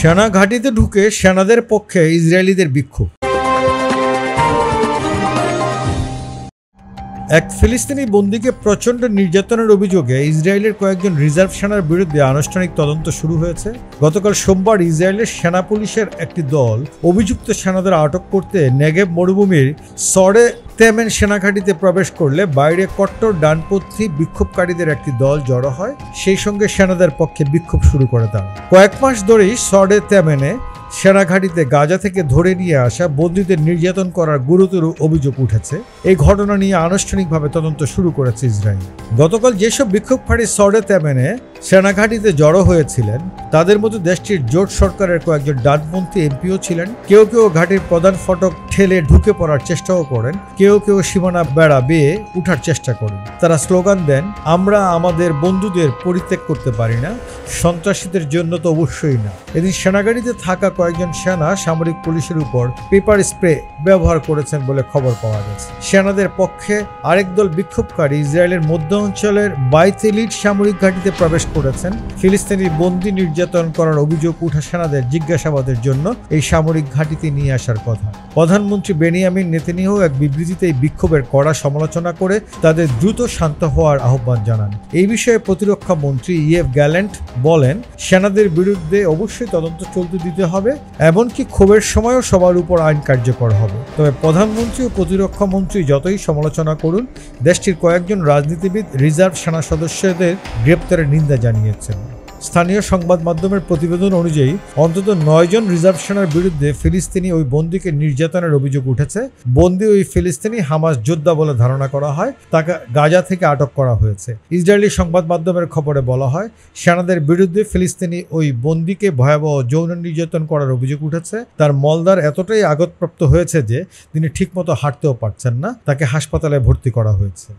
সেনা ঘাঁটিতে ঢুকে সেনাদের পক্ষে ইসরায়েলিদের বিক্ষোভ। এক ফিলিস্তিনি বন্দীকে প্রচণ্ড নির্যাতনের অভিযোগে ইসরায়েলের কয়েকজন রিজার্ভ সেনার বিরুদ্ধে আনুষ্ঠানিক তদন্ত শুরু হয়েছে। গতকাল সোমবার ইসরায়েলের সেনা পুলিশের একটি দল অভিযুক্ত সেনাদের আটক করতে নেগেভ মরুভূমির সরে তেমেন সেনাঘাঁটিতে প্রবেশ করলে বাইরে কট্টর ডানপন্থী বিক্ষোভকারীদের একটি দল জড়ো হয়। সেই সঙ্গে সেনাদের পক্ষে বিক্ষোভ শুরু করে তারা। কয়েক মাস ধরেই সরে তেমেনে সেনাঘাঁটিতে গাজা থেকে ধরে নিয়ে আসা বন্দীদের নির্যাতন করার গুরুতর অভিযোগ উঠেছে। এই ঘটনা নিয়ে আনুষ্ঠানিকভাবে তদন্ত শুরু করেছে ইসরায়েল। গতকাল যেসব বিক্ষোভকারী সরে তেমেনে সেনাঘাঁটিতে জড়ো হয়েছিলেন তাদের মধ্যে দেশটির জোট সরকারের কয়েকজন ডানপন্থী এমপিও ছিলেন। কেউ কেউ ঘাঁটির প্রধান ফটক ঠেলে ঢুকে পড়ার চেষ্টাও করেন, কেউ কেউ সীমানা বেড়া বেয়ে উঠার চেষ্টা করেন। তারা স্লোগান দেন, আমরা আমাদের বন্ধুদের পরিত্যাগ করতে পারি না, সন্ত্রাসীদের জন্য তো অবশ্যই না। এদিন সেনাঘাঁটিতে থাকা কয়েকজন সেনা সামরিক পুলিশের উপর পেপার স্প্রে ব্যবহার করেছেন বলে খবর পাওয়া গেছে। সেনাদের পক্ষে আরেক দল বিক্ষোভকারী ইসরায়েলের মধ্য অঞ্চলের বাইতেলিট সামরিক ঘাঁটিতে প্রবেশ করেছেন। ফিলিস্তিনি বন্দী নির্যাতন করার অভিযোগ উঠা সেনাদের জিজ্ঞাসাবাদের জন্য এই সামরিক ঘাঁটিতে নিয়ে আসার কথা। প্রধানমন্ত্রী বেনিয়ামিন নেতানিয়াহু এক বিবৃতিতে এই বিক্ষোভের কড়া সমালোচনা করে তাদের দ্রুত শান্ত হওয়ার আহ্বান জানান। এই বিষয়ে প্রতিরক্ষা মন্ত্রী ইয়েভ গ্যালেন্ট বলেন, সেনাদের বিরুদ্ধে অবশ্যই তদন্ত চলতে দিতে হবে, এমনকি ক্ষোভের সময়ও সবার উপর আইন কার্যকর হবে। তবে প্রধানমন্ত্রী ও প্রতিরক্ষা মন্ত্রী যতই সমালোচনা করুন, দেশটির কয়েকজন রাজনীতিবিদ রিজার্ভ সেনা সদস্যদের গ্রেপ্তারের নিন্দা জানিয়েছেন। স্থানীয় সংবাদ মাধ্যমের প্রতিবেদন অনুযায়ী অন্তত 9 জন রিজার্ভ সেনার বিরুদ্ধে ফিলিস্তিনি ওই বন্দীকে নির্যাতনের অভিযোগ উঠেছে। বন্দী ওই ফিলিস্তিনি হামাস যোদ্ধা বলে ধারণা করা হয়, তাকে গাজা থেকে আটক করা হয়েছে। ইসরায়েলি সংবাদ মাধ্যমের খবরে বলা হয়, সেনাদের বিরুদ্ধে ফিলিস্তিনি ওই বন্দীকে ভয়াবহ যৌন নির্যাতন করার অভিযোগ উঠেছে। তার মলদ্বার এতটাই আঘাতপ্রাপ্ত হয়েছে যে তিনি ঠিকমতো হাঁটতেও পারছেন না, তাকে হাসপাতালে ভর্তি করা হয়েছে।